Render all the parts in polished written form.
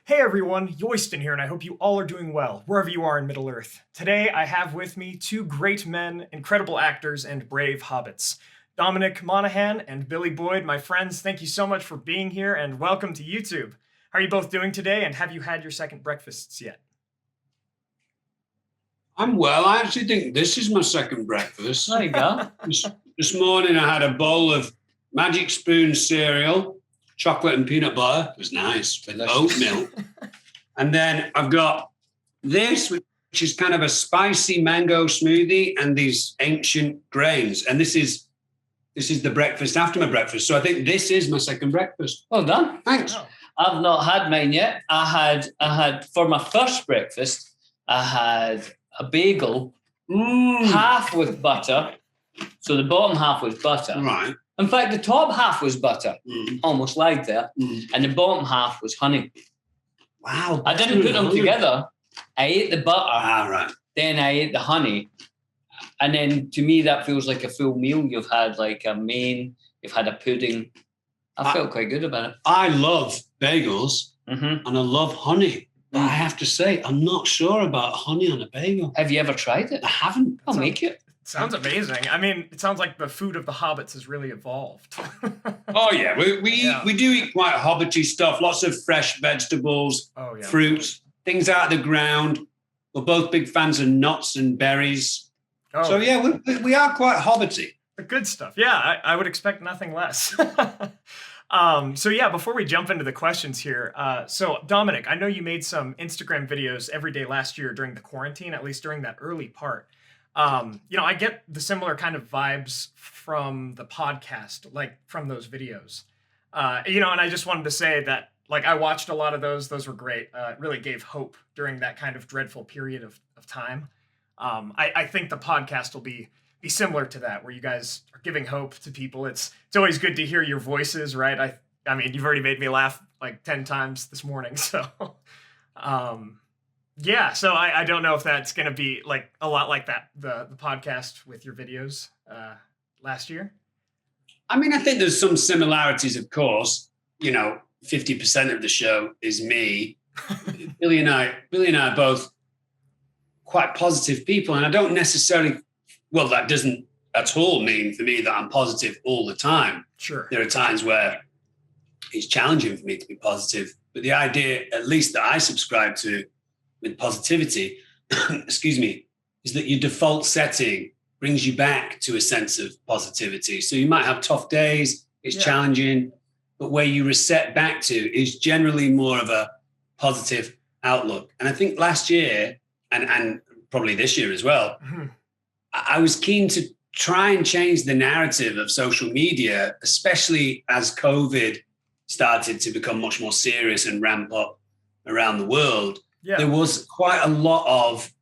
Hey everyone, Yoyston here, and I hope you all are doing well, wherever you are in Middle-earth. Today I have with me two great men, incredible actors, and brave hobbits. Dominic Monaghan and Billy Boyd, my friends, thank you so much for being here, and welcome to YouTube. How are you both doing today, and have you had your second breakfasts yet? I'm well. I actually think this is my second breakfast. There you go. This morning I had a bowl of Magic Spoon cereal, chocolate and peanut butter. It was nice, with oat milk. And then I've got this, which is kind of a spicy mango smoothie, and these ancient grains. And this is the breakfast after my breakfast. So I think this is my second breakfast. Well done. Thanks. Wow. I've not had mine yet. I had for my first breakfast, I had a bagel, half with butter. So the bottom half was butter. Right. In fact, the top half was butter. Almost lied there. And the bottom half was honey. Wow. I didn't put them together. I ate the butter. Right. Then I ate the honey. And then to me, that feels like a full meal. You've had like a main, you've had a pudding. I felt quite good about it. I love bagels and I love honey. But I have to say, I'm not sure about honey on a bagel. Have you ever tried it? I haven't. I'll make it. Sounds amazing. I mean, it sounds like the food of the hobbits has really evolved. Oh, yeah. We do eat quite hobbity stuff. Lots of fresh vegetables, fruits, things out of the ground. We're both big fans of nuts and berries. Oh. So, yeah, we are quite hobbity. The good stuff. Yeah, I would expect nothing less. So yeah, before we jump into the questions here, so Dominic, I know you made some Instagram videos every day last year during the quarantine, at least during that early part. I get the similar kind of vibes from the podcast, like from those videos. And I just wanted to say that, like, I watched a lot of those. Those were great. It really gave hope during that kind of dreadful period of time. I think the podcast will be similar to that, where you guys are giving hope to people. It's always good to hear your voices, right? I mean, you've already made me laugh like 10 times this morning. So, yeah. So I don't know if that's going to be like a lot like that, the podcast with your videos last year. I mean, I think there's some similarities, of course. 50% of the show is me. Billy and I are both quite positive people, and I don't necessarily. Well, that doesn't at all mean for me that I'm positive all the time. Sure. There are times where it's challenging for me to be positive. But the idea, at least that I subscribe to with positivity, excuse me, is that your default setting brings you back to a sense of positivity. So you might have tough days, it's challenging, but where you reset back to is generally more of a positive outlook. And I think last year, and probably this year as well, I was keen to try and change the narrative of social media, especially as COVID started to become much more serious and ramp up around the world. Yeah. There was quite a lot of,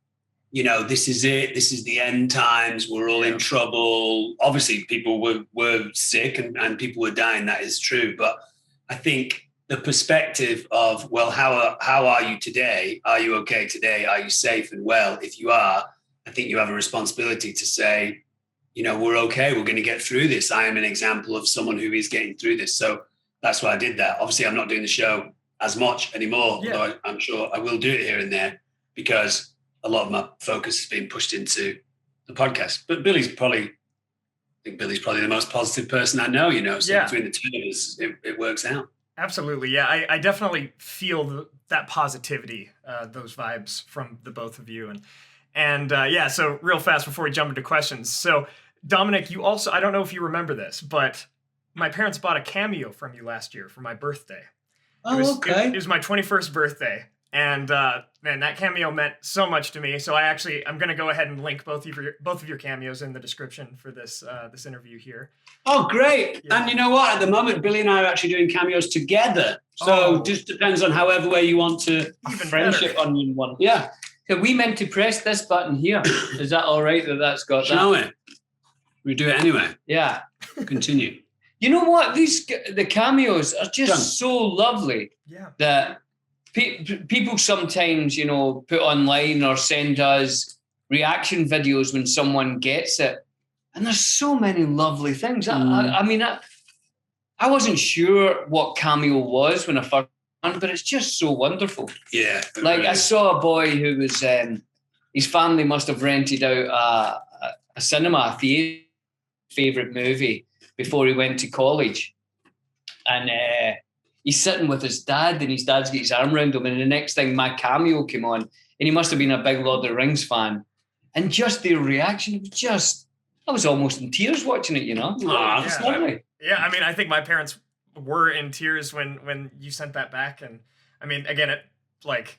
this is it, this is the end times, we're all in trouble. Obviously, people were sick and people were dying, that is true. But I think the perspective of, well, how are you today? Are you okay today? Are you safe and well? If you are, I think you have a responsibility to say, we're okay. We're going to get through this. I am an example of someone who is getting through this. So that's why I did that. Obviously, I'm not doing the show as much anymore, although I'm sure I will do it here and there because a lot of my focus has been pushed into the podcast. But Billy's probably the most positive person I know, So between the two of us, it works out. Absolutely. Yeah, I definitely feel that positivity, those vibes from the both of you. And so real fast before we jump into questions. So Dominic, you also, I don't know if you remember this, but my parents bought a Cameo from you last year for my birthday. Okay. It was my 21st birthday. And man, that Cameo meant so much to me. So I'm going to go ahead and link both of your cameos in the description for this interview here. Oh, great. Yeah. And you know what? At the moment, Billy and I are actually doing cameos together. So just depends on however way you want to. Even Friendship better. on one. Yeah. So we meant to press this button here. Is that all right that's got that? Shall we? We do it anyway. Yeah. Continue. You know what? The cameos are just so lovely that people sometimes, put online or send us reaction videos when someone gets it. And there's so many lovely things. I mean, I wasn't sure what Cameo was when I first but it's just so wonderful. Yeah. Like really. I saw a boy who was, his family must have rented out a cinema, a theatre, favourite movie before he went to college. And he's sitting with his dad, and his dad's got his arm around him, and the next thing my Cameo came on, and he must have been a big Lord of the Rings fan. And just their reaction, it was just, I was almost in tears watching it, you know? Oh, it's lovely. Yeah, I mean, I think my parents were in tears when you sent that back. And I mean, again,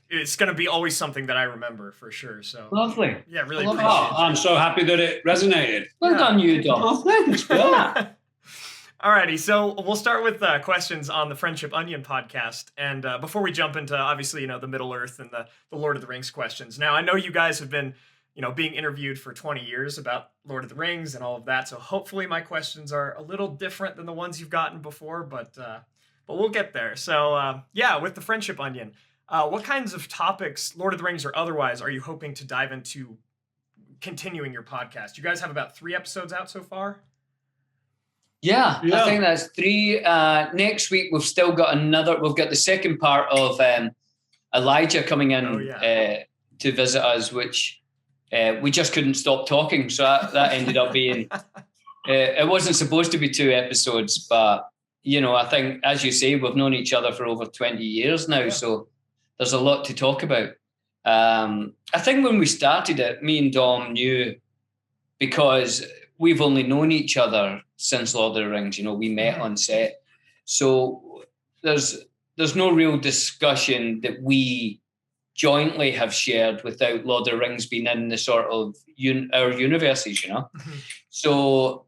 it's going to be always something that I remember for sure. So lovely. Yeah, really appreciate it. I'm so happy that it resonated. Well done, you, Dom. Oh, thanks, bro. Alrighty, so we'll start with questions on the Friendship Onion podcast. And before we jump into, obviously, the Middle Earth and the Lord of the Rings questions. Now, I know you guys have been, being interviewed for 20 years about Lord of the Rings and all of that. So hopefully my questions are a little different than the ones you've gotten before, but we'll get there. So with the Friendship Onion, what kinds of topics, Lord of the Rings or otherwise, are you hoping to dive into continuing your podcast? You guys have about 3 episodes out so far? Yeah, I think that's 3. Next week, we've still got we've got the second part of Elijah coming in to visit us, which we just couldn't stop talking. So that ended up being, it wasn't supposed to be 2 episodes, but, I think, as you say, we've known each other for over 20 years now. Yeah. So there's a lot to talk about. I think when we started it, me and Dom knew, because we've only known each other since Lord of the Rings, we met on set. So there's no real discussion that we jointly have shared without Lord of the Rings being in the sort of our universes, Mm-hmm. So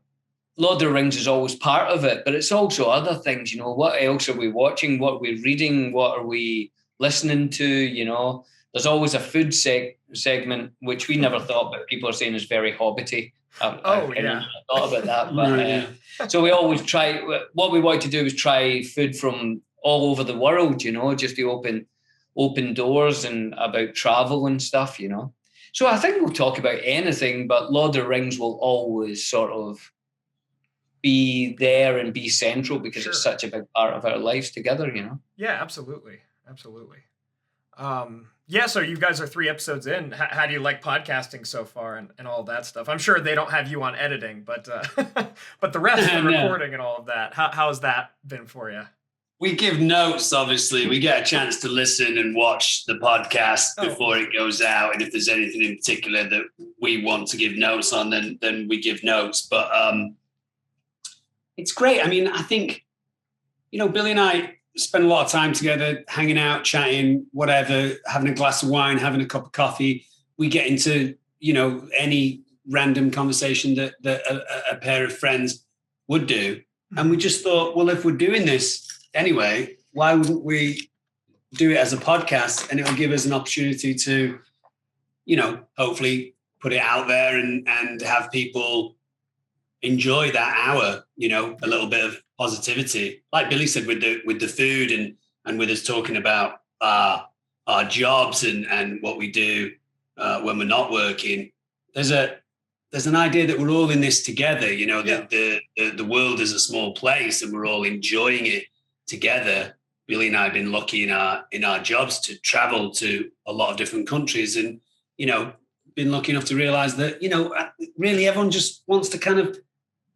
Lord of the Rings is always part of it, but it's also other things, what else are we watching? What are we reading? What are we listening to? There's always a food segment, which we never thought, but people are saying is very Hobbity. I thought about that. But, so we always try, what we want to do is try food from all over the world, just to open doors and about travel and stuff, So I think we'll talk about anything, but Lord of the Rings will always sort of be there and be central because it's such a big part of our lives together, Yeah, absolutely. Absolutely. So you guys are 3 episodes in. How do you like podcasting so far and all that stuff? I'm sure they don't have you on editing, but the rest of the recording and all of that, how has that been for you? We give notes, obviously. We get a chance to listen and watch the podcast before it goes out. And if there's anything in particular that we want to give notes on, then we give notes. But it's great. I mean, I think, Billy and I spend a lot of time together, hanging out, chatting, whatever, having a glass of wine, having a cup of coffee. We get into, any random conversation that a pair of friends would do. And we just thought, well, if we're doing this anyway, why wouldn't we do it as a podcast? And it will give us an opportunity to, hopefully put it out there and have people enjoy that hour, a little bit of positivity. Like Billy said, with the food and with us talking about our jobs and what we do when we're not working. There's an idea that we're all in this together. The world is a small place and we're all enjoying it together. Billy and I have been lucky in our jobs to travel to a lot of different countries and, been lucky enough to realize that, really everyone just wants to kind of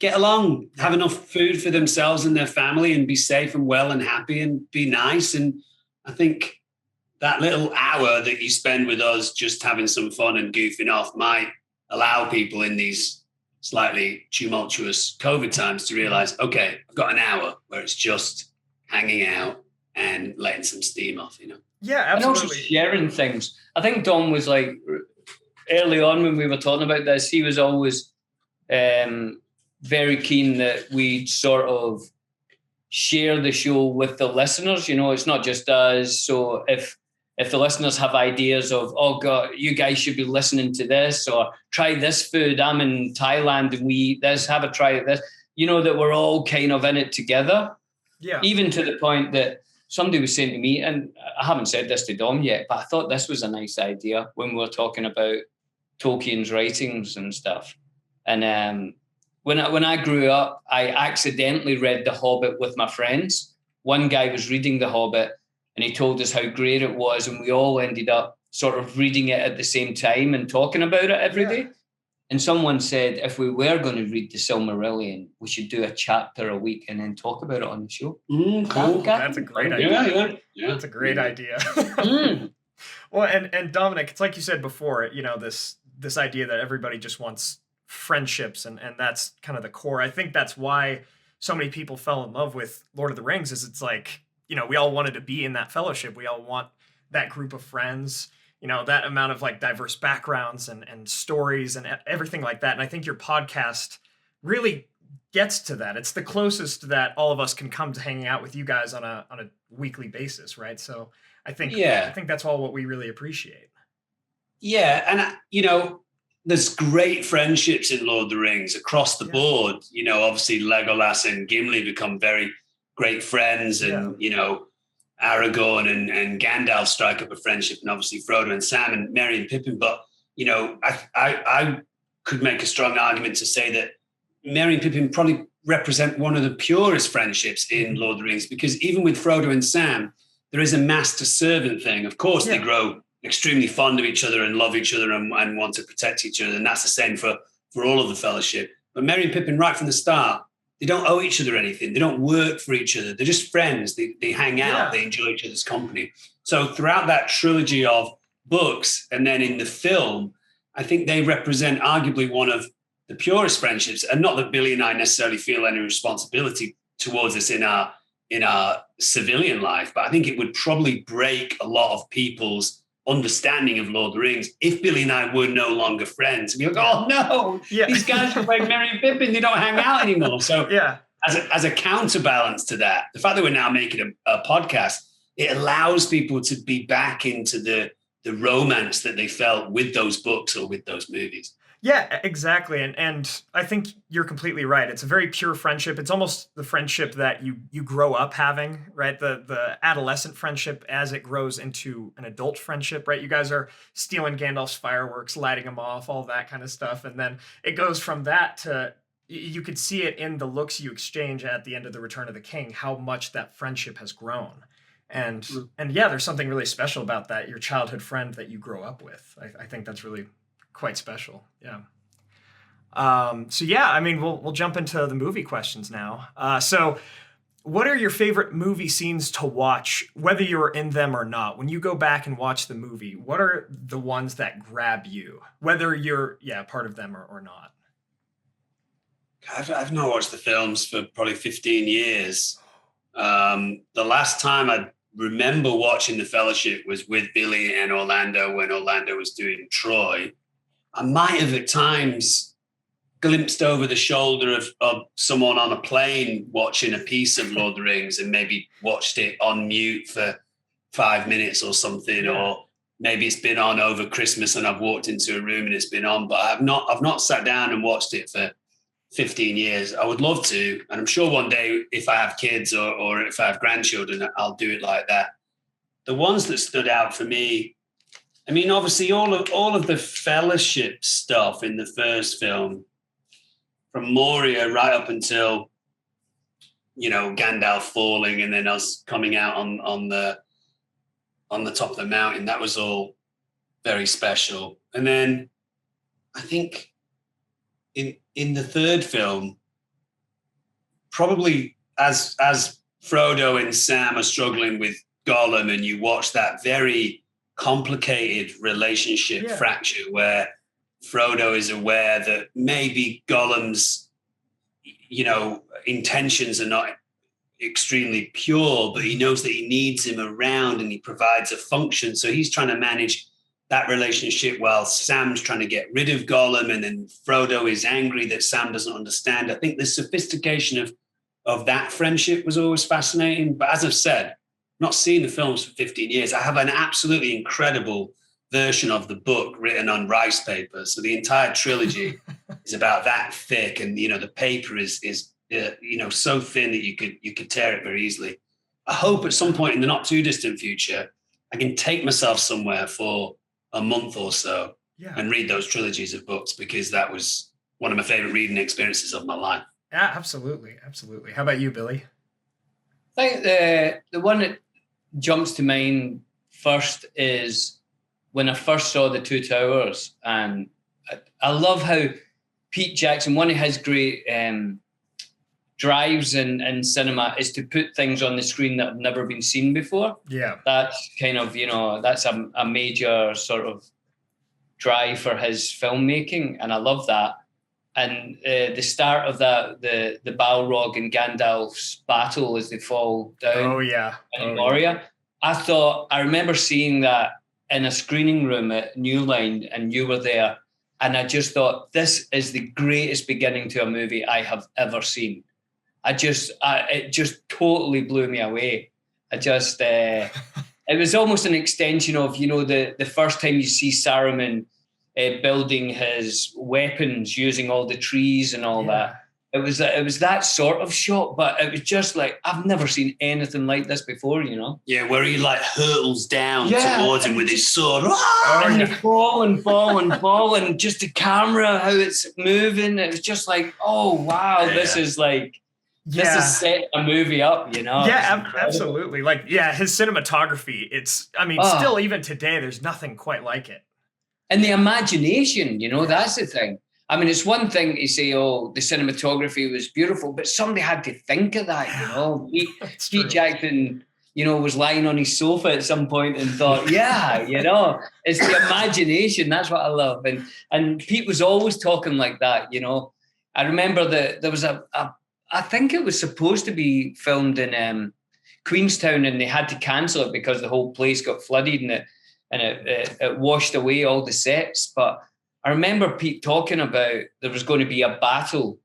get along, have enough food for themselves and their family and be safe and well and happy and be nice. And I think that little hour that you spend with us just having some fun and goofing off might allow people in these slightly tumultuous COVID times to realize, okay, I've got an hour where it's just hanging out and letting some steam off, Yeah, absolutely. And also sharing things. I think Dom was like, early on when we were talking about this, he was always very keen that we sort of share the show with the listeners. It's not just us. So if the listeners have ideas of, oh God, you guys should be listening to this, or try this food. I'm in Thailand and we eat this, have a try at this, that we're all kind of in it together. Yeah. Even to the point that somebody was saying to me, and I haven't said this to Dom yet, but I thought this was a nice idea when we were talking about Tolkien's writings and stuff. And when I grew up, I accidentally read The Hobbit with my friends. One guy was reading The Hobbit and he told us how great it was, and we all ended up sort of reading it at the same time and talking about it every day. And someone said, if we were going to read the Silmarillion, we should do a chapter a week and then talk about it on the show. Cool. That's a great idea. Yeah. That's a great idea. Well, and Dominic, it's like you said before, you know, this idea that everybody just wants friendships, and that's kind of the core. I think that's why so many people fell in love with Lord of the Rings, is it's like, you know, we all wanted to be in that fellowship. We all want that group of friends, you know, that amount of like diverse backgrounds and stories and everything like that. And I think your podcast really gets to that. It's the closest that all of us can come to hanging out with you guys on a weekly basis, right? So I think that's all what we really appreciate. Yeah, and you know, there's great friendships in Lord of the Rings across the board. You know, obviously Legolas and Gimli become very great friends, and you know, Aragorn and Gandalf strike up a friendship, and obviously Frodo and Sam and Merry and Pippin. But, you know, I could make a strong argument to say that Merry and Pippin probably represent one of the purest friendships in Lord of the Rings, because even with Frodo and Sam, there is a master-servant thing. Of course, they grow extremely fond of each other and love each other and want to protect each other, and that's the same for all of the Fellowship. But Merry and Pippin, right from the start, they don't owe each other anything. They don't work for each other. They're just friends. They hang out. They enjoy each other's company. So throughout that trilogy of books, and then in the film, I think they represent arguably one of the purest friendships. And not that Billy and I necessarily feel any responsibility towards this in our civilian life, but I think it would probably break a lot of people's understanding of Lord of the Rings if Billy and I were no longer friends. And we go, oh no, these guys are like Merry and Pippin, they don't hang out anymore. So as a counterbalance to that, the fact that we're now making a podcast, it allows people to be back into the romance that they felt with those books or with those movies. Yeah, exactly. And I think you're completely right. It's a very pure friendship. It's almost the friendship that you grow up having, right? The adolescent friendship as it grows into an adult friendship, right? You guys are stealing Gandalf's fireworks, lighting them off, all that kind of stuff. And then it goes from that to, you could see it in the looks you exchange at the end of The Return of the King, how much that friendship has grown. And yeah, there's something really special about that, your childhood friend that you grow up with. I think that's really quite special. Yeah. So yeah, I mean, we'll jump into the movie questions now. So what are your favorite movie scenes to watch, whether you're in them or not? When you go back and watch the movie, what are the ones that grab you, whether you're part of them or not? I've not watched the films for probably 15 years. The last time I remember watching The Fellowship was with Billy and Orlando when Orlando was doing Troy. I might have at times glimpsed over the shoulder of someone on a plane watching a piece of Lord of the Rings and maybe watched it on mute for 5 minutes or something, or maybe it's been on over Christmas and I've walked into a room and it's been on, but I've not sat down and watched it for 15 years. I would love to, and I'm sure one day if I have kids or if I have grandchildren, I'll do it like that. The ones that stood out for me, I mean, obviously all of the Fellowship stuff in the first film, from Moria right up until, you know, Gandalf falling and then us coming out on the top of the mountain, that was all very special. And then I think in the third film, probably as Frodo and Sam are struggling with Gollum, and you watch that very complicated relationship fracture where Frodo is aware that maybe Gollum's, you know, intentions are not extremely pure, but he knows that he needs him around and he provides a function. So he's trying to manage that relationship while Sam's trying to get rid of Gollum, and then Frodo is angry that Sam doesn't understand. I think the sophistication of that friendship was always fascinating. But as I've said, not seen the films for 15 years. I have an absolutely incredible version of the book written on rice paper. So the entire trilogy is about that thick, and you know the paper is you know so thin that you could tear it very easily. I hope at some point in the not too distant future I can take myself somewhere for a month or so and read those trilogies of books, because that was one of my favorite reading experiences of my life. Yeah, absolutely. How about you, Billy? I think the one that jumps to mind first is when I first saw The Two Towers, and I love how Pete Jackson, one of his great drives in cinema is to put things on the screen that have never been seen before. Yeah. That's kind of, that's a major sort of drive for his filmmaking, and I love that. And the start of that, the Balrog and Gandalf's battle as they fall down in Moria. I remember seeing that in a screening room at New Line, and you were there, and I just thought, this is the greatest beginning to a movie I have ever seen. It just totally blew me away. It was almost an extension of, the first time you see Saruman building his weapons using all the trees and all that. It was that sort of shot, but it was just like, I've never seen anything like this before, Yeah, where he like hurtles down towards him with his sword. And they fall and just the camera, how it's moving. It was just like, oh, wow, this is like, this is set a movie up, Yeah, absolutely. Like, his cinematography, still even today, there's nothing quite like it. And the imagination, that's the thing. I mean, it's one thing to say, oh, the cinematography was beautiful, but somebody had to think of that, Pete Jackson, was lying on his sofa at some point and thought, it's the imagination. That's what I love. And Pete was always talking like that, I remember that there was I think it was supposed to be filmed in Queenstown, and they had to cancel it because the whole place got flooded and it washed away all the sets. But I remember Pete talking about there was going to be a battle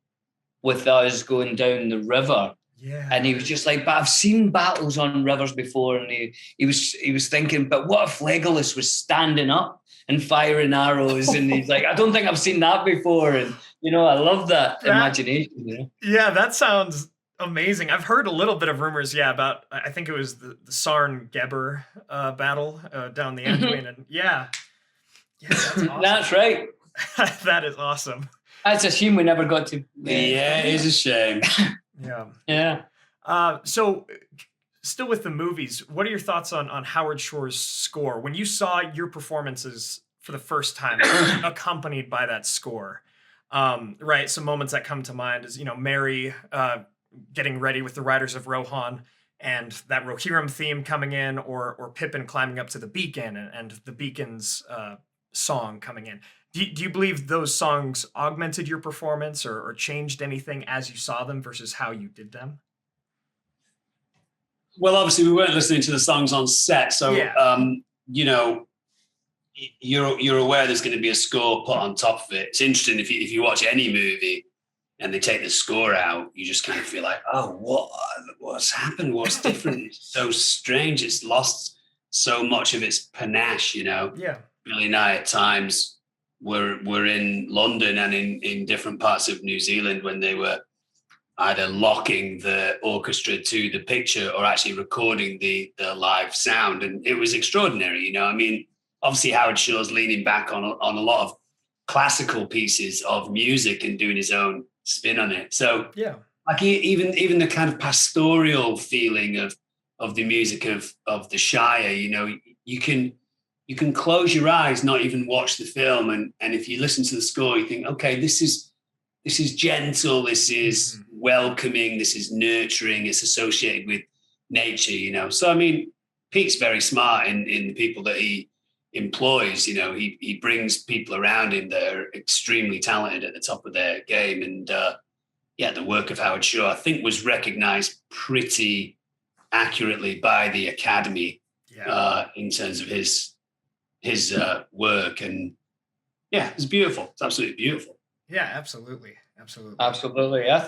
with us going down the river. Yeah. And he was just like, but I've seen battles on rivers before. And he was thinking, but what if Legolas was standing up and firing arrows? And he's like, I don't think I've seen that before. And, I love that imagination. Yeah, that sounds amazing. I've heard a little bit of rumors, about, I think it was the Sarn-Geber battle down the Anduin. And that's awesome. That's right. That is awesome. That's a shame we never got to. Yeah, it is a shame. Yeah. So still with the movies, what are your thoughts on Howard Shore's score? When you saw your performances for the first time accompanied by that score, right? Some moments that come to mind is, Mary getting ready with the Riders of Rohan and that Rohirrim theme coming in, or Pippin climbing up to the beacon and the beacon's song coming in. Do you believe those songs augmented your performance or changed anything as you saw them versus how you did them? Well, obviously, we weren't listening to the songs on set. So, you're aware there's going to be a score put on top of it. It's interesting if you watch any movie and they take the score out, you just kind of feel like, oh, what's happened? What's different? It's so strange. It's lost so much of its panache, Yeah. Billy and I at times were in London and in different parts of New Zealand when they were either locking the orchestra to the picture or actually recording the live sound. And it was extraordinary, obviously Howard Shore's leaning back on a lot of classical pieces of music and doing his own spin on it. So like even the kind of pastoral feeling of the music of the Shire, you can close your eyes, not even watch the film. And if you listen to the score, you think, okay, this is gentle, this is welcoming, this is nurturing, it's associated with nature, So, Pete's very smart in the people that he employs, he brings people around him that are extremely talented at the top of their game. And the work of Howard Shore, I think, was recognized pretty accurately by the Academy in terms of his work. And it's beautiful. It's absolutely beautiful. Yeah, absolutely. I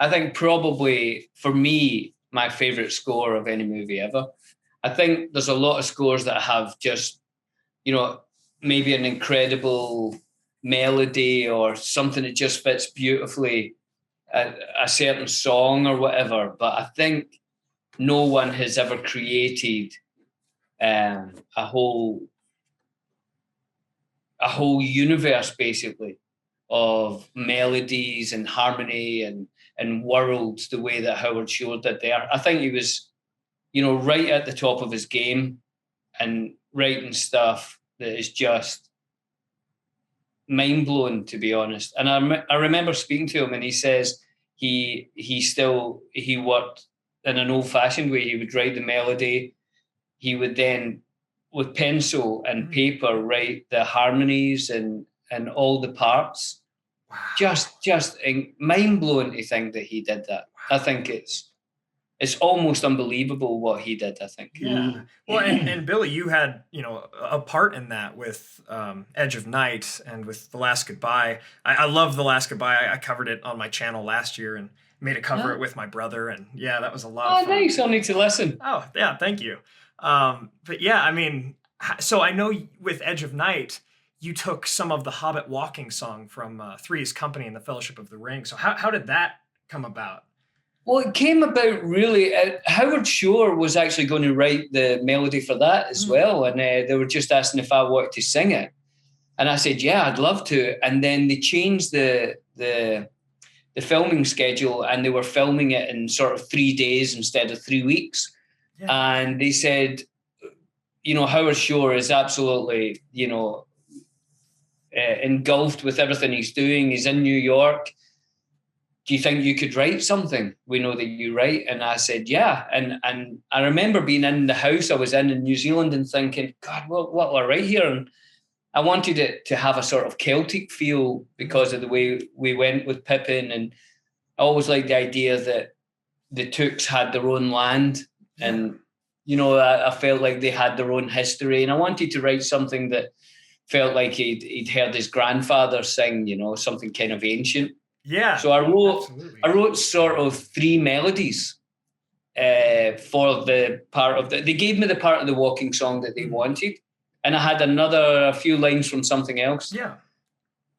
think probably for me, my favorite score of any movie ever. I think there's a lot of scores that have just, maybe an incredible melody or something that just fits beautifully a certain song or whatever. But I think no one has ever created a whole universe basically of melodies and harmony and worlds the way that Howard Shore did there. I think he was right at the top of his game and writing stuff that is just mind-blowing, to be honest. And I remember speaking to him, and he says he worked in an old-fashioned way. He would write the melody. He would then, with pencil and paper, write the harmonies and all the parts. Wow. Just mind-blowing to think that he did that. Wow. I think it's almost unbelievable what he did, I think. Yeah. Well, and Billy, you had, a part in that with Edge of Night and with The Last Goodbye. I love The Last Goodbye. I covered it on my channel last year and made a cover it with my brother. And yeah, that was a lot of fun. Nice. I'll need to listen. Oh, yeah. Thank you. But yeah, I mean, so I know with Edge of Night, you took some of the Hobbit walking song from Three's Company and the Fellowship of the Ring. So how did that come about? Well, it came about really. Howard Shore was actually going to write the melody for that as well, and they were just asking if I wanted to sing it, and I said, "Yeah, I'd love to." And then they changed the filming schedule, and they were filming it in sort of 3 days instead of 3 weeks. Yeah. And they said, Howard Shore is absolutely, engulfed with everything he's doing. He's in New York. Do you think you could write something? We know that you write. And I said, yeah. And I remember being in the house I was in New Zealand and thinking, God, what will I write here? And I wanted it to have a sort of Celtic feel because of the way we went with Pippin. And I always liked the idea that the Tooks had their own land. And, I felt like they had their own history. And I wanted to write something that felt like he'd heard his grandfather sing, something kind of ancient. Yeah. So I wrote sort of 3 melodies for the part of they gave me the part of the walking song that they wanted. And I had a few lines from something else. Yeah.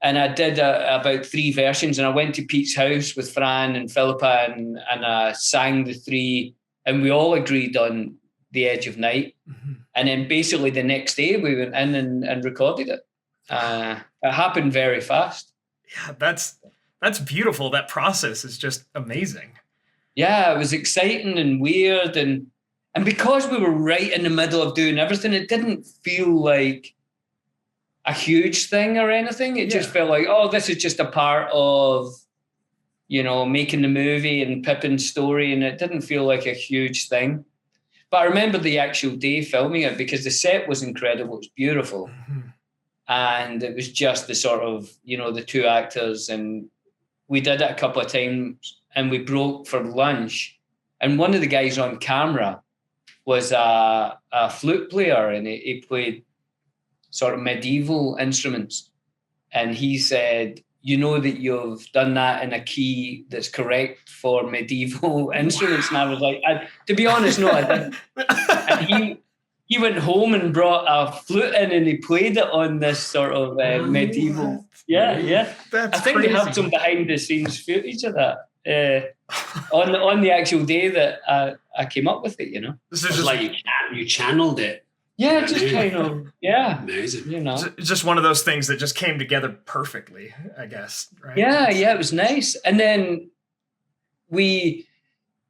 And I did about 3 versions, and I went to Pete's house with Fran and Philippa and I sang the 3, and we all agreed on The Edge of Night. Mm-hmm. And then basically the next day we went in and recorded it. It happened very fast. Yeah, that's beautiful. That process is just amazing. Yeah, it was exciting and weird. And because we were right in the middle of doing everything, it didn't feel like a huge thing or anything. It just felt like, oh, this is just a part of, making the movie and Pippin's story. And it didn't feel like a huge thing. But I remember the actual day filming it because the set was incredible. It was beautiful. Mm-hmm. And it was just the sort of, the 2 actors, and we did it a couple of times and we broke for lunch. And one of the guys on camera was a flute player, and he played sort of medieval instruments. And he said, that you've done that in a key that's correct for medieval instruments. And I was like, to be honest, no, I didn't. And he went home and brought a flute in and he played it on this sort of medieval. Yeah. That's I think crazy. They have some behind the scenes footage of that on the actual day that I came up with it. This is just like you channeled it. Yeah, just kind of, yeah. Amazing. Just one of those things that just came together perfectly, I guess. Right? Yeah, it was nice. And then we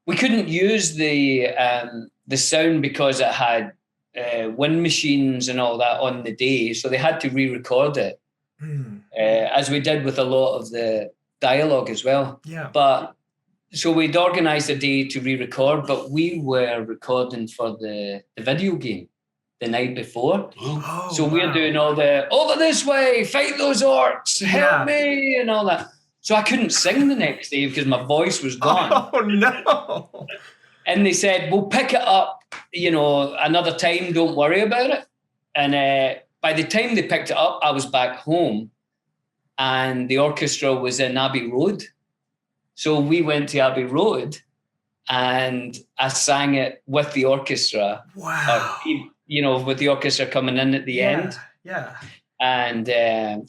couldn't use the sound because it had wind machines and all that on the day, so they had to re-record it, as we did with a lot of the dialogue as well. Yeah. But so we'd organised a day to re-record, but we were recording for the video game the night before. Oh, so we're doing all the over this way, fight those orcs, help me, and all that. So I couldn't sing the next day because my voice was gone. Oh no. And they said, we'll pick it up, another time, don't worry about it. And by the time they picked it up, I was back home and the orchestra was in Abbey Road. So we went to Abbey Road and I sang it with the orchestra. Wow. With the orchestra coming in at the end. Yeah. And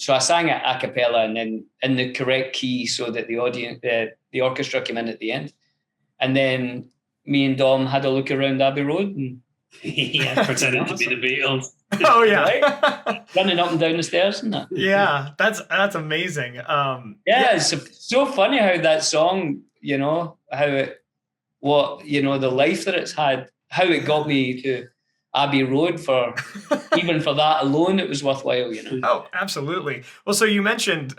so I sang it a cappella and then in the correct key so that the audience, the orchestra came in at the end. And then me and Dom had a look around Abbey Road and pretending to be the Beatles. Oh yeah, right? Running up and down the stairs and that. Yeah, that's amazing. It's so funny how that song, how it, the life that it's had. how it got me to Abbey Road even for that alone, it was worthwhile, Oh, absolutely. Well, so you mentioned,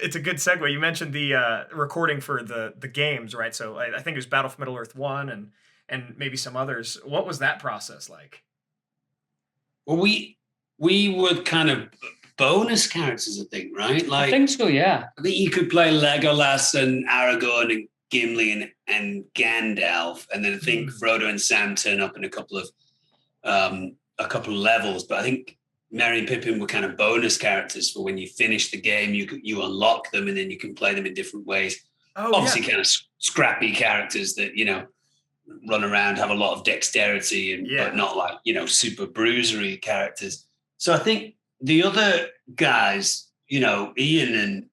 it's a good segue. You mentioned the recording for the games, right? So I think it was Battle for Middle-earth 1 and maybe some others. What was that process like? Well, we were kind of bonus characters, I think, right? I think so, yeah. I think you could play Legolas and Aragorn and Gimli and Gandalf, and then I think Frodo and Sam turn up in a couple of levels. But I think Merry and Pippin were kind of bonus characters for when you finish the game. You unlock them, and then you can play them in different ways. Obviously, kind of scrappy characters that run around, have a lot of dexterity, but not like super bruisery characters. So I think the other guys, Ian and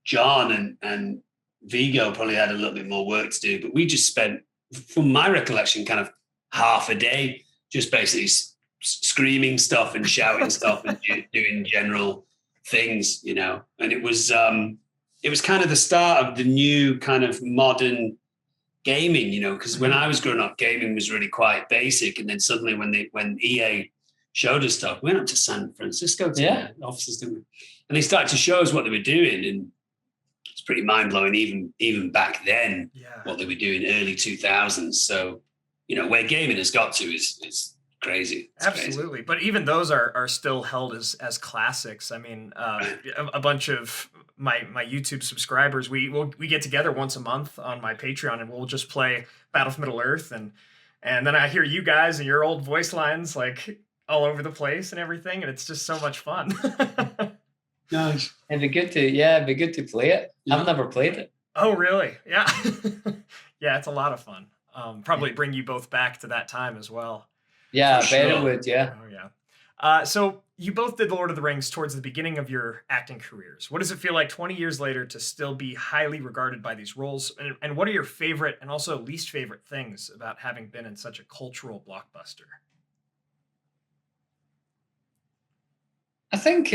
John and Vigo probably had a little bit more work to do, but we just spent, from my recollection, kind of half a day just basically screaming stuff and shouting stuff and doing general things, and it was kind of the start of the new kind of modern gaming, because when I was growing up, gaming was really quite basic, and then suddenly when EA showed us stuff, we went up to San Francisco to their offices, didn't we? And they started to show us what they were doing, and it's pretty mind-blowing even back then, what they were doing early 2000s. So, where gaming has got to is crazy. It's absolutely crazy. But even those are still held as classics. I mean, a bunch of my YouTube subscribers, we get together once a month on my Patreon, and we'll just play Battle for Middle-earth, and then I hear you guys and your old voice lines like all over the place and everything, and it's just so much fun. Nice. It'd be good to play it. I've never played it. Oh, really? Yeah. Yeah, it's a lot of fun. Probably bring you both back to that time as well. Yeah, I bet it would, yeah. Oh, yeah. So you both did The Lord of the Rings towards the beginning of your acting careers. What does it feel like 20 years later to still be highly regarded by these roles? And what are your favorite and also least favorite things about having been in such a cultural blockbuster? I think,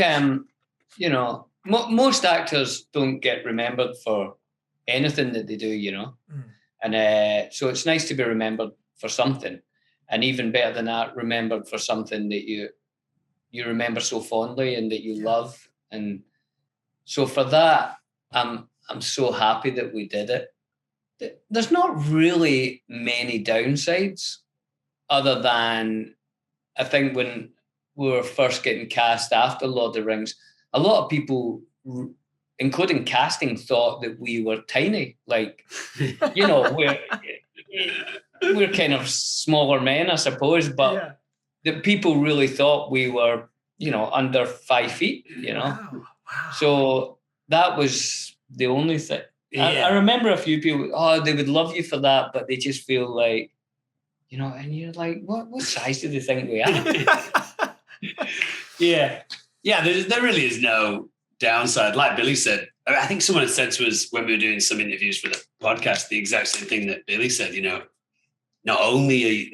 most actors don't get remembered for anything that they do, And so it's nice to be remembered for something. And even better than that, remembered for something that you remember so fondly and that you love. And so for that, I'm so happy that we did it. There's not really many downsides other than I think when we were first getting cast after Lord of the Rings, a lot of people, including casting, thought that we were tiny. Like, we're kind of smaller men, I suppose, but the people really thought we were, under 5 feet, Wow. So that was the only thing. Yeah. I remember a few people, they would love you for that, but they just feel like, and you're like, what size do they think we are? Yeah. There really is no downside. Like Billy said, I think someone had said to us when we were doing some interviews for the podcast, the exact same thing that Billy said. Not only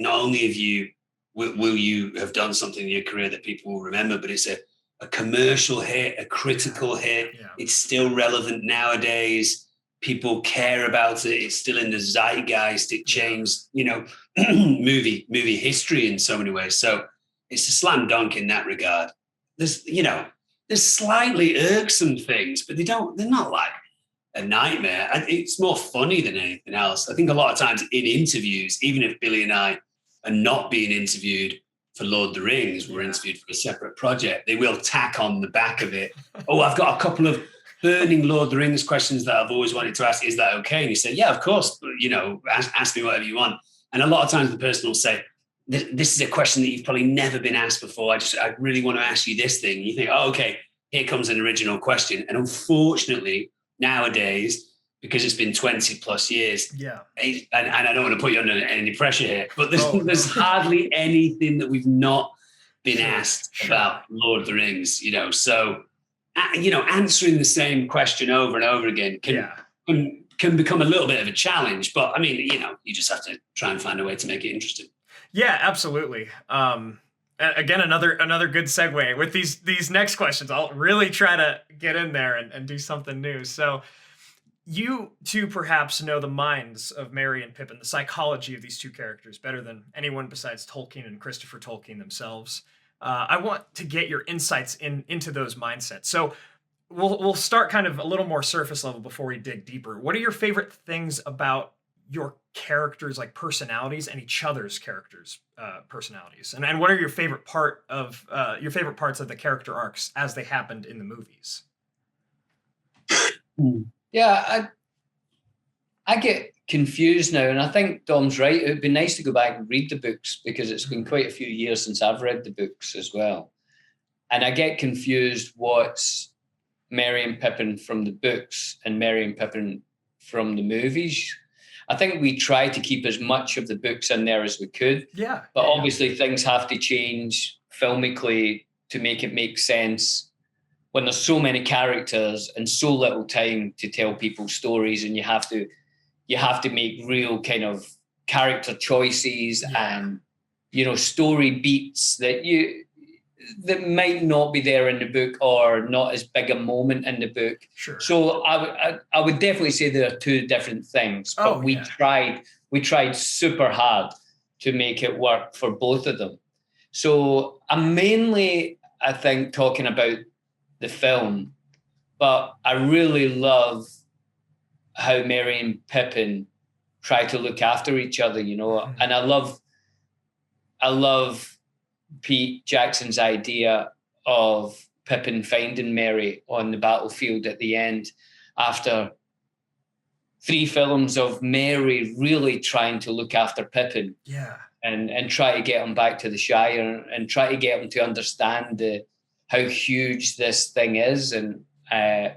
will you have done something in your career that people will remember, but it's a commercial hit, a critical hit. Yeah. It's still relevant nowadays. People care about it. It's still in the zeitgeist. It changed, movie history in so many ways. So it's a slam dunk in that regard. There's slightly irksome things, but they're not like a nightmare. It's more funny than anything else. I think a lot of times in interviews, even if Billy and I are not being interviewed for Lord of the Rings, we're interviewed for a separate project, they will tack on the back of it, I've got a couple of burning Lord of the Rings questions that I've always wanted to ask. Is that okay? And you say, yeah, of course, ask me whatever you want. And a lot of times the person will say, this is a question that you've probably never been asked before. I really want to ask you this thing. And you think, okay, here comes an original question. And unfortunately, nowadays, because it's been 20 plus years, and I don't want to put you under any pressure here, but there's hardly anything that we've not been asked about Lord of the Rings, So, answering the same question over and over again can become a little bit of a challenge. But I mean, you just have to try and find a way to make it interesting. Yeah, absolutely. Again, another good segue with these next questions. I'll really try to get in there and do something new. So You two perhaps know the minds of Merry and Pippin, the psychology of these two characters, better than anyone besides Tolkien and Christopher Tolkien themselves. I want to get your insights into those mindsets. So we'll start kind of a little more surface level before we dig deeper. What are your favorite things about your characters, like personalities, and each other's characters' personalities? And what are your favorite parts of the character arcs as they happened in the movies? Yeah, I get confused now, and I think Dom's right. It would be nice to go back and read the books, because it's been quite a few years since I've read the books as well. And I get confused what's Merry and Pippin from the books and Merry and Pippin from the movies. I think we try to keep as much of the books in there as we could. Yeah. But obviously things have to change filmically to make it make sense when there's so many characters and so little time to tell people's stories, and you have to make real kind of character choices and, you know, story beats that might not be there in the book, or not as big a moment in the book. Sure. So I would definitely say there are two different things, but we tried super hard to make it work for both of them. So I'm mainly, I think, talking about the film, but I really love how Merry and Pippin try to look after each other, you know. Mm-hmm. And I love Pete Jackson's idea of Pippin finding Merry on the battlefield at the end, after 3 films of Merry really trying to look after Pippin. Yeah. And try to get him back to the Shire, and try to get him to understand how huge this thing is, and how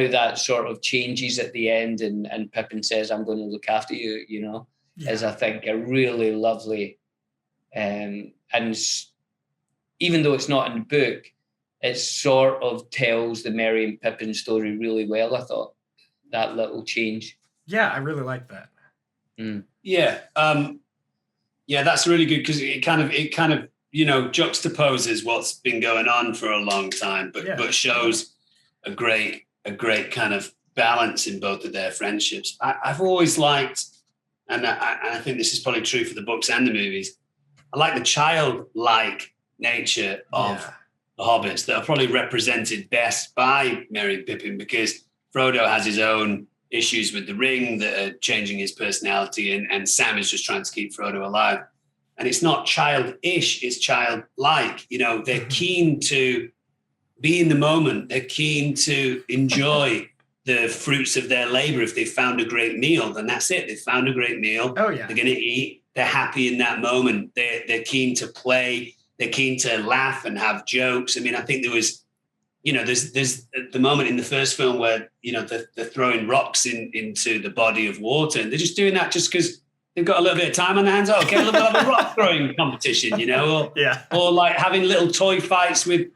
that sort of changes at the end, and Pippin says, "I'm going to look after you," you know, is, I think, a really lovely, and even though it's not in the book, it sort of tells the Merry and Pippin story really well, I thought, that little change. Yeah, I really like that. Mm. Yeah. Yeah, that's really good, because it kind of, you know, juxtaposes what's been going on for a long time, but shows a great kind of balance in both of their friendships. I've always liked, and I think this is probably true for the books and the movies, I like the childlike nature of the Hobbits that are probably represented best by Merry and Pippin, because Frodo has his own issues with the ring that are changing his personality, and Sam is just trying to keep Frodo alive. And it's not childish, it's childlike. You know, they're keen to be in the moment. They're keen to enjoy the fruits of their labor. If they found a great meal, then that's it. They found a great meal. Oh, yeah. They're going to eat. They're happy in that moment. They're keen to play. They're keen to laugh and have jokes. I mean, I think there was, you know, there's the moment in the first film where, you know, they're throwing rocks into the body of water. And they're just doing that just because they've got a little bit of time on their hands. Okay, we'll have a rock throwing competition, you know, or like having little toy fights with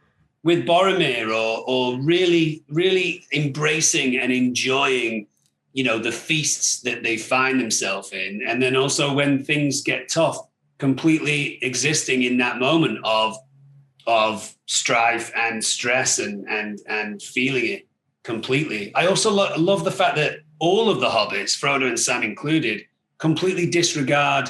Boromir, or really, really embracing and enjoying, you know, the feasts that they find themselves in. And then also when things get tough, completely existing in that moment of strife and stress and feeling it completely. I also love the fact that all of the Hobbits, Frodo and Sam included, completely disregard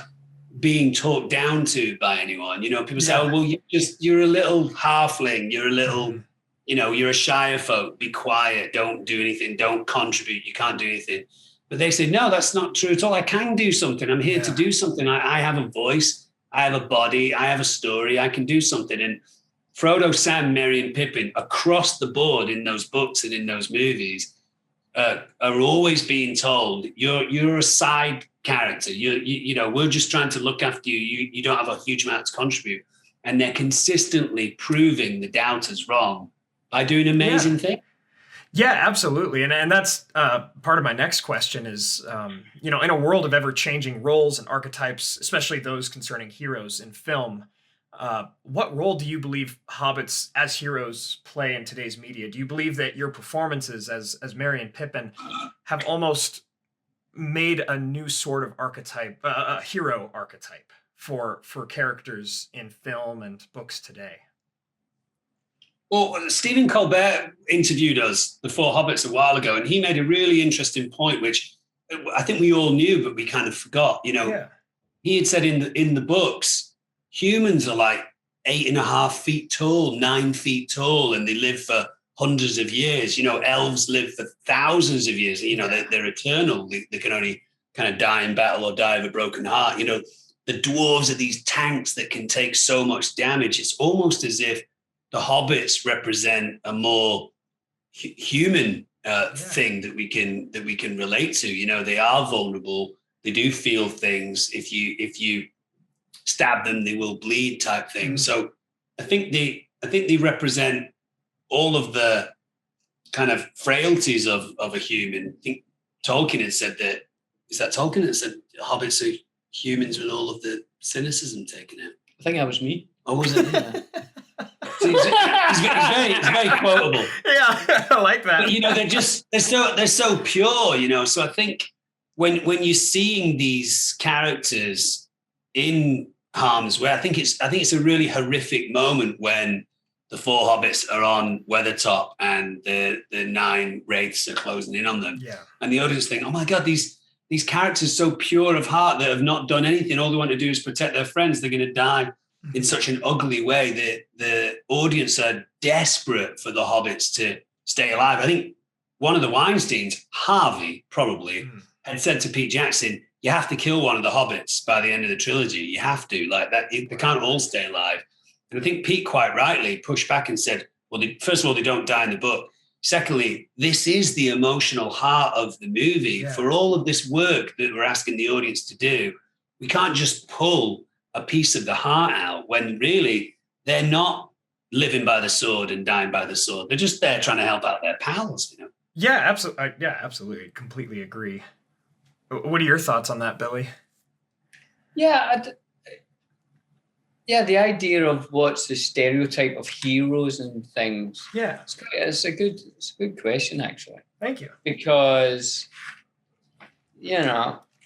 being talked down to by anyone. You know, people say, "Oh, well, you're a little halfling, you're a little, you know, you're a Shire folk, be quiet, don't do anything, don't contribute, you can't do anything." But they say, "No, that's not true at all. I can do something. I'm here to do something. I have a voice, I have a body, I have a story, I can do something." And Frodo, Sam, Merry and Pippin across the board in those books and in those movies are always being told, you're a side character. You know, we're just trying to look after you. You don't have a huge amount to contribute. And they're consistently proving the doubters wrong by doing amazing things. Yeah, absolutely. And that's part of my next question is, you know, in a world of ever-changing roles and archetypes, especially those concerning heroes in film, what role do you believe hobbits as heroes play in today's media? Do you believe that your performances as Merry and Pippin have almost made a new sort of archetype, a hero archetype for characters in film and books today? Well, Stephen Colbert interviewed us before Hobbits a while ago, and he made a really interesting point, which I think we all knew, but we kind of forgot. He had said in the books, humans are like 8.5 feet tall, 9 feet tall, and they live for hundreds of years. Elves live for thousands of years. They're eternal. They can only kind of die in battle or die of a broken heart. The dwarves are these tanks that can take so much damage. It's almost as if the hobbits represent a more human thing that we can relate to. They are vulnerable. They do feel things. If you stab them, they will bleed, type thing. So I think they represent all of the kind of frailties of a human. I think Tolkien had said that. Is that Tolkien that said hobbits are humans with all of the cynicism taken out? I think that was me. Oh, was it? Yeah. It's very quotable. Yeah, I like that. But they're so pure, So I think when you're seeing these characters in harm's way, I think it's a really horrific moment when the 4 hobbits are on Weathertop and the 9 wraiths are closing in on them. Yeah. And the audience think, oh my God, these characters so pure of heart that have not done anything. All they want to do is protect their friends. They're going to die in such an ugly way that the audience are desperate for the hobbits to stay alive. I think one of the Weinsteins, Harvey, probably, had said to Pete Jackson, you have to kill one of the hobbits by the end of the trilogy. You have to. Like that. They can't all stay alive. And I think Pete quite rightly pushed back and said, well, first of all, they don't die in the book. Secondly, this is the emotional heart of the movie. Yeah. For all of this work that we're asking the audience to do, we can't just pull a piece of the heart out when really they're not living by the sword and dying by the sword. They're just there trying to help out their pals, Yeah, absolutely. Yeah, absolutely. Completely agree. What are your thoughts on that, Billy? Yeah, the idea of what's the stereotype of heroes and things. Yeah, it's a good question, actually. Thank you. Because,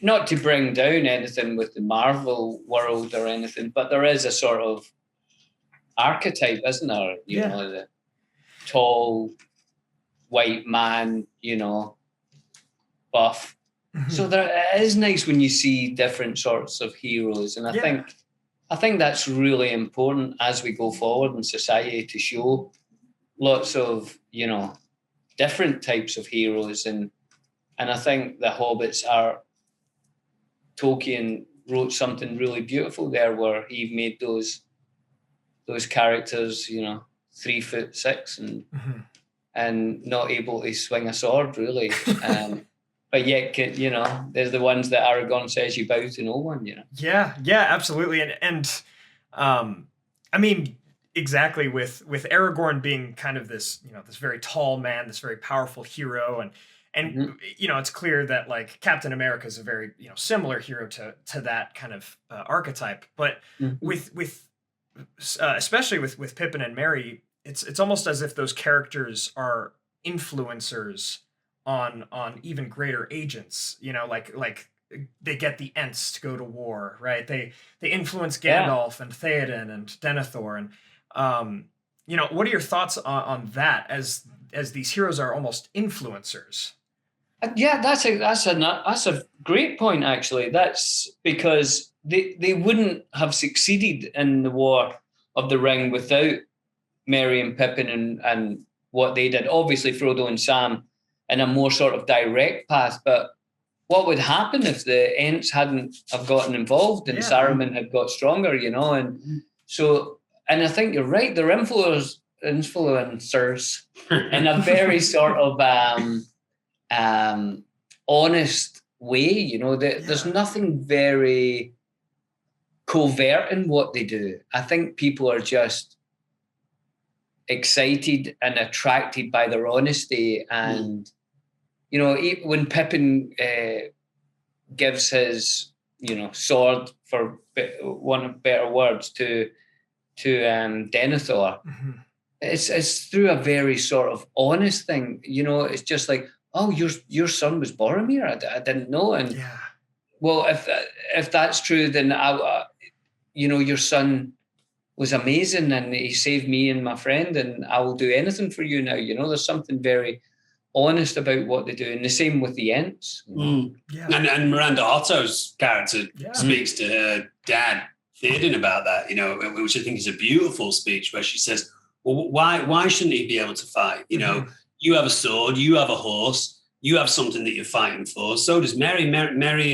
not to bring down anything with the Marvel world or anything, but there is a sort of archetype, isn't there? You know, the tall, white man, buff. Mm-hmm. So it is nice when you see different sorts of heroes. And I think that's really important as we go forward in society to show lots of, different types of heroes. And I think the Hobbits Tolkien wrote something really beautiful there where he made those characters, 3'6" and not able to swing a sword really. But yet, there's the ones that Aragorn says you bow to no one, Yeah, absolutely. And I mean, exactly with Aragorn being kind of this, this very tall man, this very powerful hero. And it's clear that like Captain America is a very, similar hero to that kind of archetype. But with especially with Pippin and Merry, it's almost as if those characters are influencers on even greater agents, like they get the Ents to go to war, right? They influence Gandalf and Theoden and Denethor. And, what are your thoughts on that as these heroes are almost influencers? Yeah, that's a great point, actually. That's because they wouldn't have succeeded in the War of the Ring without Merry and Pippin and what they did. Obviously, Frodo and Sam in a more sort of direct path, but what would happen if the Ents hadn't have gotten involved and Saruman had got stronger, And so, and I think you're right, they're influencers in a very sort of honest way, There's nothing very covert in what they do. I think people are just excited and attracted by their honesty. And, when Pippin gives his, sword, for one of better words, to Denethor, it's through a very sort of honest thing. It's just like, oh, your son was Boromir? I didn't know. And well, if that's true, then your son was amazing, and he saved me and my friend, and I will do anything for you now. You know, there's something very honest about what they do, and the same with the Ents. Yeah. And Miranda Otto's character speaks to her dad, Theoden, about that, you know, which I think is a beautiful speech where she says, well, why shouldn't he be able to fight? You know, you have a sword, you have a horse, you have something that you're fighting for. So does Merry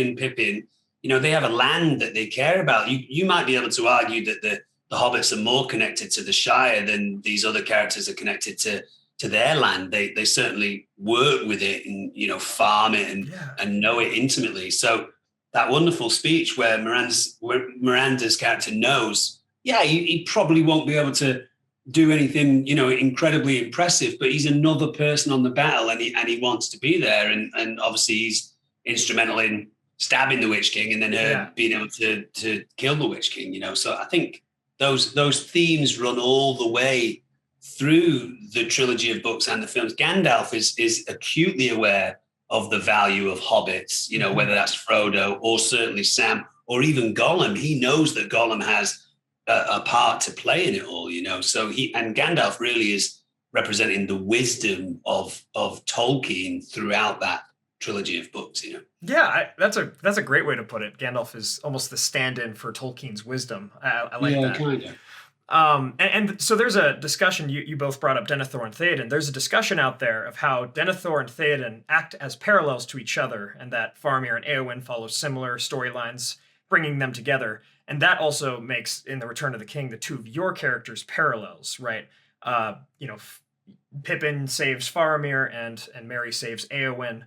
and Pippin. You know, they have a land that they care about. You might be able to argue that the Hobbits are more connected to the Shire than these other characters are connected to their land. They certainly work with it and, you know, farm it and know it intimately. So that wonderful speech where Miranda's character knows, he probably won't be able to do anything, you know, incredibly impressive, but he's another person on the battle, and he wants to be there. And obviously he's instrumental in stabbing the Witch King and then her being able to kill the Witch King, you know. So I think those themes run all the way through the trilogy of books and the films. Gandalf is acutely aware of the value of hobbits, you know, whether that's Frodo or certainly Sam or even Gollum. He knows that Gollum has a part to play in it all, you know. So Gandalf really is representing the wisdom of Tolkien throughout that trilogy of books, you know. Yeah, that's a great way to put it. Gandalf is almost the stand-in for Tolkien's wisdom. I like that. Kind of. And so there's a discussion, you both brought up Denethor and Theoden. There's a discussion out there of how Denethor and Theoden act as parallels to each other, and that Faramir and Éowyn follow similar storylines, bringing them together. And that also makes, in The Return of the King, the two of your characters parallels, right? You know, Pippin saves Faramir and Merry saves Éowyn.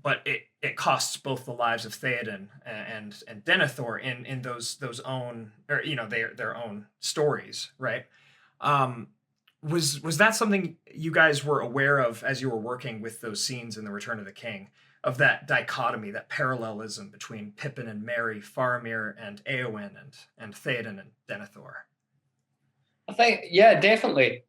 But it costs both the lives of Theoden and Denethor in those own, or, you know, their own stories, right? Was that something you guys were aware of as you were working with those scenes in The Return of the King, of that dichotomy, that parallelism between Pippin and Merry, Faramir and Éowyn, and Theoden and Denethor? I think, definitely,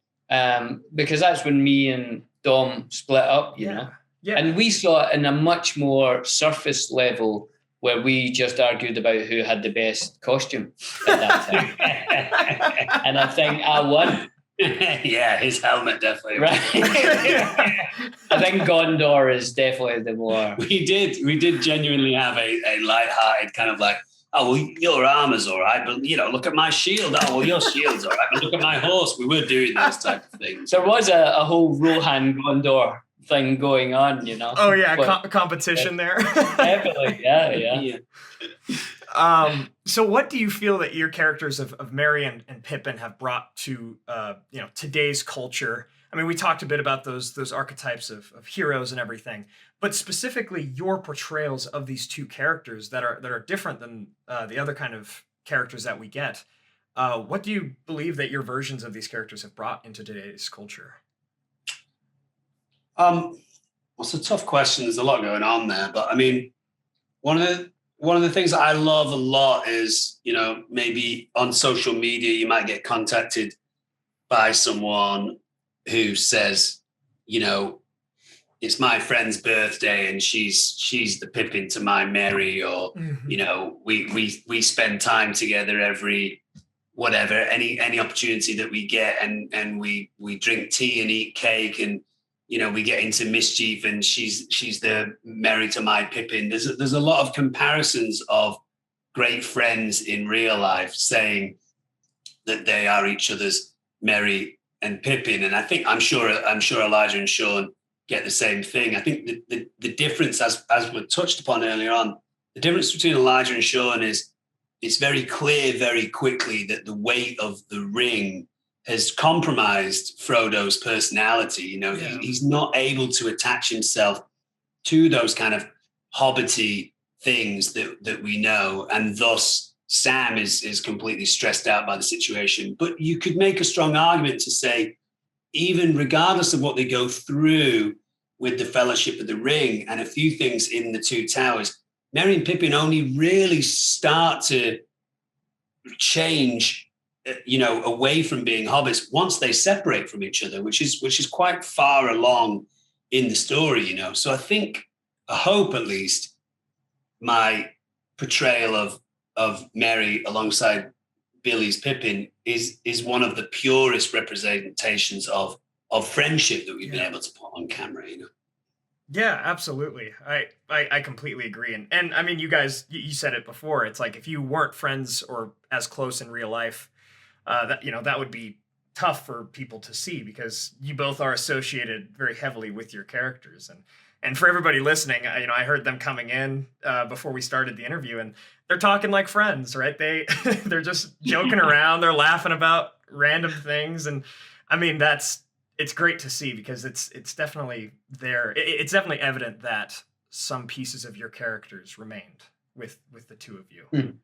because that's when me and Dom split up, you know. Yeah. And we saw it in a much more surface level where we just argued about who had the best costume at that time. And I think I won. Yeah, his helmet definitely. Right. I think Gondor is definitely the more. We did genuinely have a light-hearted kind of like, oh, well, your armor's all right, but, you know, look at my shield. Oh, well, your shield's all right, but look at my horse. We were doing those type of things. There was a whole Rohan Gondor thing going on, you know. Oh yeah, competition there. Definitely, yeah. So what do you feel that your characters of Merry and Pippin have brought to you know, today's culture? I mean, we talked a bit about those archetypes of heroes and everything, but specifically your portrayals of these two characters that are different than the other kind of characters that we get. What do you believe that your versions of these characters have brought into today's culture? Well, it's a tough question. There's a lot going on there, but I mean, one of the things that I love a lot is, you know, maybe on social media you might get contacted by someone who says, you know, it's my friend's birthday and she's the Pippin to my Merry, or you know, we spend time together every whatever, any opportunity that we get, and we drink tea and eat cake, and you know, we get into mischief, and she's the Merry to my Pippin. There's a lot of comparisons of great friends in real life saying that they are each other's Merry and Pippin. And I think I'm sure Elijah and Sean get the same thing. I think the difference, as we touched upon earlier on, the difference between Elijah and Sean is it's very clear very quickly that the weight of the ring has compromised Frodo's personality. You know, he's not able to attach himself to those kind of hobbity things that we know, and thus Sam is completely stressed out by the situation. But you could make a strong argument to say, even regardless of what they go through with the Fellowship of the Ring and a few things in the Two Towers, Merry and Pippin only really start to change, you know, away from being hobbits once they separate from each other, which is quite far along in the story, you know. So I hope at least my portrayal of Merry alongside Billy's Pippin is one of the purest representations of friendship that we've been able to put on camera, you know. Yeah, absolutely. I completely agree. And I mean, you guys, you said it before. It's like if you weren't friends or as close in real life, that would be tough for people to see, because you both are associated very heavily with your characters. And for everybody listening, I heard them coming in before we started the interview, and they're talking like friends, right? They're just joking around. They're laughing about random things. And I mean, it's great to see, because it's definitely there. It's definitely evident that some pieces of your characters remained with the two of you.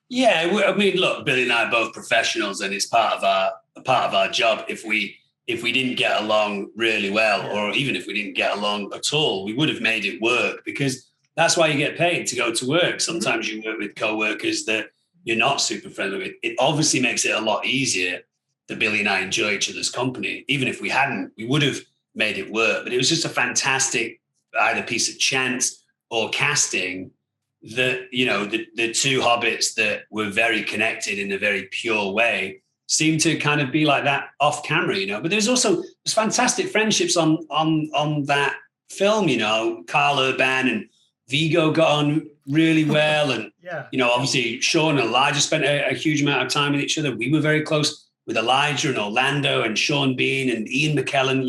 Yeah, I mean, look, Billy and I are both professionals, and it's part of our job. If we didn't get along really well, or even if we didn't get along at all, we would have made it work, because that's why you get paid to go to work. Sometimes you work with co-workers that you're not super friendly with. It obviously makes it a lot easier that Billy and I enjoy each other's company. Even if we hadn't, we would have made it work. But it was just a fantastic either piece of chance or casting that, the two hobbits that were very connected in a very pure way seemed to kind of be like that off camera, But there's fantastic friendships on that film, Carl Urban and Vigo got on really well. And, obviously Sean and Elijah spent a huge amount of time with each other. We were very close with Elijah and Orlando and Sean Bean and Ian McKellen.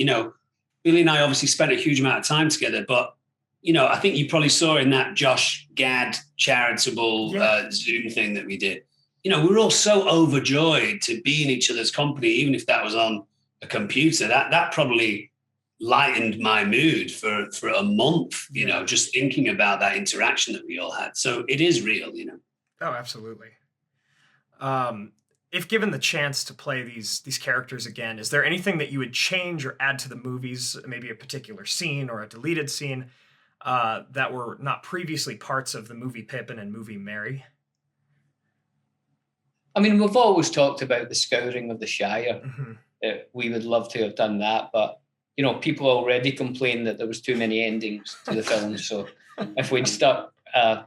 Billy and I obviously spent a huge amount of time together, but, I think you probably saw in that Josh Gad charitable Zoom thing that we did, we were all so overjoyed to be in each other's company, even if that was on a computer. That probably lightened my mood for a month, just thinking about that interaction that we all had. So it is real, Oh, absolutely. If given the chance to play these characters again, is there anything that you would change or add to the movies, maybe a particular scene or a deleted scene that were not previously parts of the movie Pippin and movie Merry? I mean, we've always talked about the scouring of the Shire. We would love to have done that, but people already complained that there was too many endings to the film. So if we'd stuck a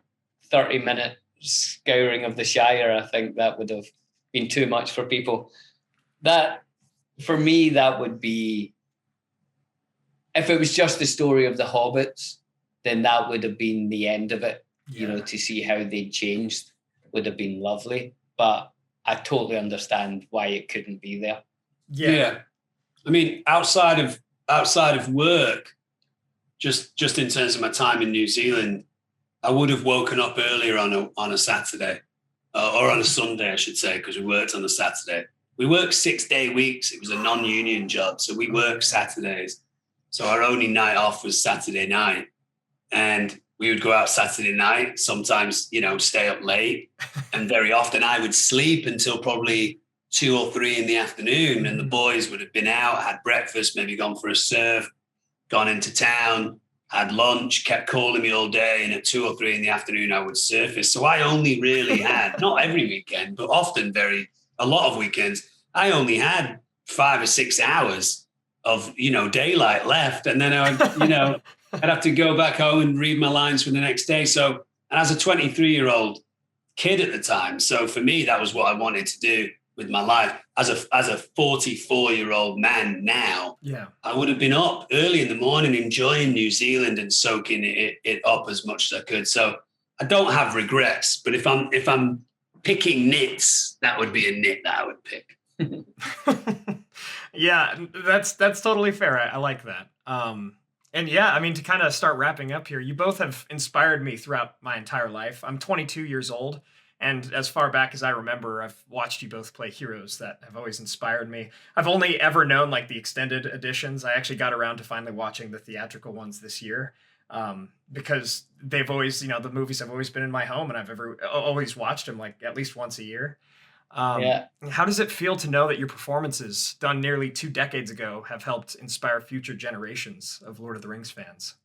30-minute scouring of the Shire, I think that would have been too much for people. That, for me, that would be, if it was just the story of the Hobbits, then that would have been the end of it. To see how they changed would have been lovely. But I totally understand why it couldn't be there. Yeah. I mean, outside of work, just in terms of my time in New Zealand, I would have woken up earlier on a Saturday, or on a Sunday, I should say, because we worked on a Saturday. We worked 6-day weeks. It was a non-union job, so we worked Saturdays. So our only night off was Saturday night, and we would go out Saturday night, sometimes, stay up late. And very often I would sleep until probably 2 or 3 in the afternoon. And the boys would have been out, had breakfast, maybe gone for a surf, gone into town, had lunch, kept calling me all day. And at 2 or 3 in the afternoon, I would surface. So I only really had, not every weekend, but often a lot of weekends, I only had 5 or 6 hours of, daylight left. And then I would, I'd have to go back home and read my lines for the next day. So, and as a 23-year-old kid at the time, so for me, that was what I wanted to do with my life. As a 44-year-old man now, I would have been up early in the morning enjoying New Zealand and soaking it up as much as I could. So I don't have regrets, but if I'm picking nits, that would be a nit that I would pick. Yeah, that's totally fair. I like that. And yeah, I mean, to kind of start wrapping up here, you both have inspired me throughout my entire life. I'm 22 years old, and as far back as I remember, I've watched you both play heroes that have always inspired me. I've only ever known like the extended editions. I actually got around to finally watching the theatrical ones this year, because they've always, the movies have always been in my home, and I've always watched them like at least once a year. How does it feel to know that your performances, done nearly 2 decades ago, have helped inspire future generations of Lord of the Rings fans?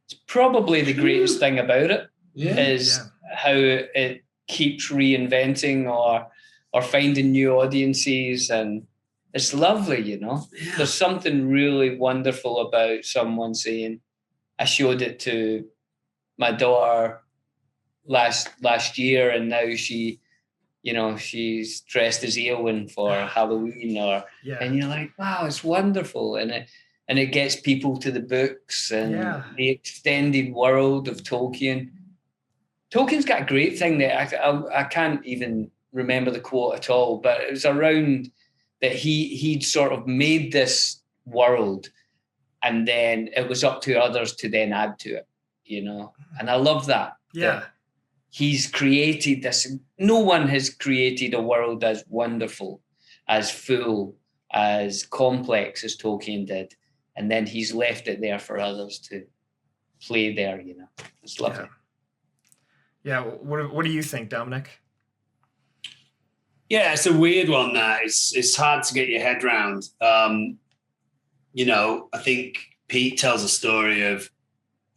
It's probably the greatest thing about it is how it keeps reinventing or finding new audiences, and it's lovely, There's something really wonderful about someone saying, I showed it to my daughter last year, and now she you know, she's dressed as Eowyn for Halloween, and you're like, wow, it's wonderful, and it gets people to the books and the extended world of Tolkien. Tolkien's got a great thing that I can't even remember the quote at all, but it was around that he'd sort of made this world, and then it was up to others to then add to it, you know. And I love that. Yeah. That he's created this. No one has created a world as wonderful, as full, as complex as Tolkien did. And then he's left it there for others to play there, you know. It's lovely. Yeah. What do you think, Dominic? Yeah, it's a weird one. That it's hard to get your head around. You know, I think Pete tells a story of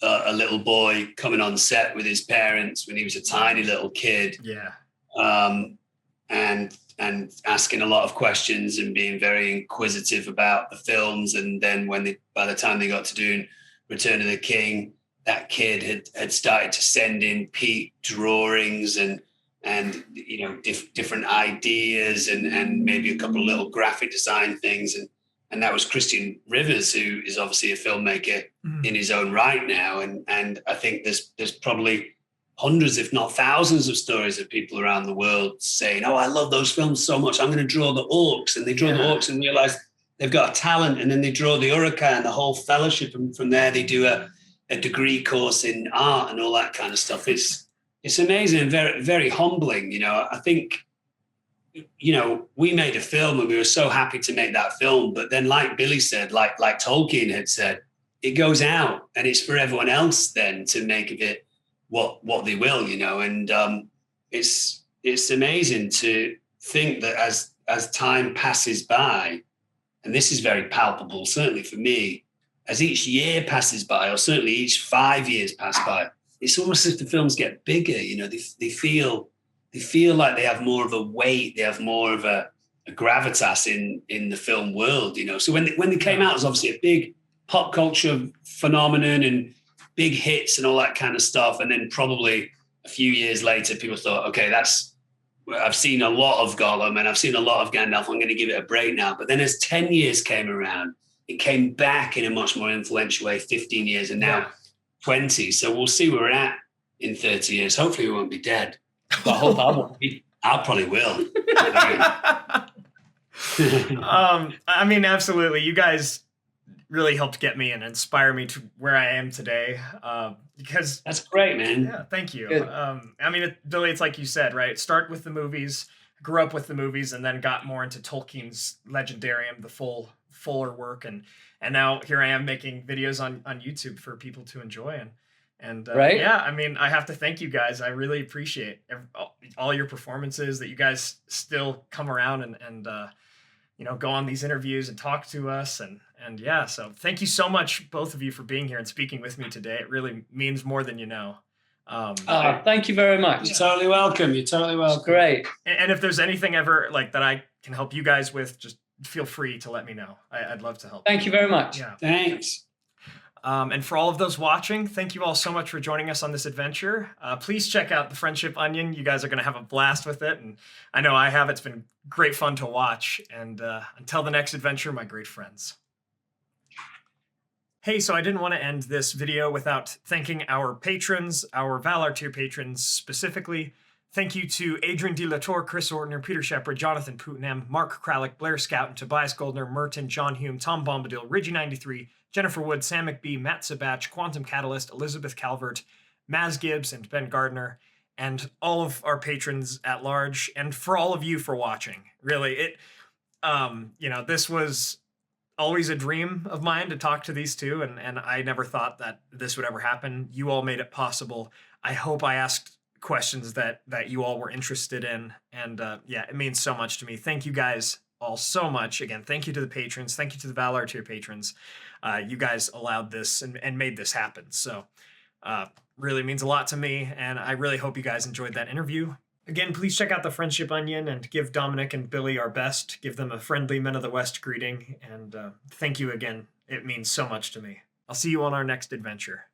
a little boy coming on set with his parents when he was a tiny little kid. Yeah. And asking a lot of questions and being very inquisitive about the films. And then by the time they got to doing Return of the King, that kid had started to send in Pete drawings and you know, different ideas and maybe a couple of little graphic design things. And that was Christian Rivers, who is obviously a filmmaker in his own right now. And I think there's probably hundreds, if not thousands, of stories of people around the world saying, oh, I love those films so much, I'm going to draw the orcs. And they draw the orcs and realize they've got a talent. And then they draw the Uruk and the whole fellowship. And from there, they do a degree course in art and all that kind of stuff. It's amazing and very, very humbling. You know, I think, you know, we made a film and we were so happy to make that film. But then, like Billy said, like Tolkien had said, it goes out and it's for everyone else then to make of it what they will, you know. And it's amazing to think that as time passes by, and this is very palpable, certainly for me, as each year passes by, or certainly each 5 years pass by, it's almost as if the films get bigger, you know. They feel like they have more of a weight, they have more of a gravitas in the film world, you know. So when they came out, it was obviously a big pop culture phenomenon and big hits and all that kind of stuff. And then probably a few years later, people thought, okay, I've seen a lot of Gollum and I've seen a lot of Gandalf, I'm going to give it a break now. But then as 10 years came around, it came back in a much more influential way, 15 years and now 20. So we'll see where we're at in 30 years. Hopefully we won't be dead. But I hope I won't be. I probably will. I mean, absolutely. You guys really helped get me and inspire me to where I am today. Because that's great, man. Yeah, thank you. I mean, Billy, it's like you said, right? Start with the movies, grew up with the movies, and then got more into Tolkien's legendarium, the fuller work, and now here I am making videos on YouTube for people to enjoy. And right? Yeah, I mean, I have to thank you guys. I really appreciate all your performances, that you guys still come around and you know, go on these interviews and talk to us. And yeah, so thank you so much, both of you, for being here and speaking with me today. It really means more than you know. Thank you very much. You're totally welcome. You're totally welcome. It's great. And if there's anything ever like that I can help you guys with, just feel free to let me know. I'd love to help. Thank you very much. Yeah. Thanks. And for all of those watching, thank you all so much for joining us on this adventure. Please check out the Friendship Onion. You guys are going to have a blast with it. And I know I have. It's been great fun to watch. And until the next adventure, my great friends. Hey, so I didn't want to end this video without thanking our patrons, our Valar tier patrons specifically. Thank you to Adrian De la Torre, Chris Ortner, Peter Sheppard, Jonathan Putnam, Mark Kralick, Blair Scouten, Tobias Göldner, Merten, John Hume, Tom Bombadil, Reggie93, Jennifer Wood, Sam McBee, Matt Sibbach, QuantumCatalyst, Elizabeth Calvert, Maz Gibs, and Ben Gardner, and all of our patrons at large, and for all of you for watching. Really, you know, this was always a dream of mine to talk to these two, and I never thought that this would ever happen. You all made it possible. I hope I asked questions that you all were interested in, and yeah, it means so much to me. Thank you guys all so much. Again, thank you to the patrons. Thank you to the Valar tier patrons. You guys allowed this and made this happen. So really means a lot to me, and I really hope you guys enjoyed that interview. Again, please check out the Friendship Onion and give Dominic and Billy our best. Give them a friendly Men of the West greeting, and thank you again. It means so much to me. I'll see you on our next adventure.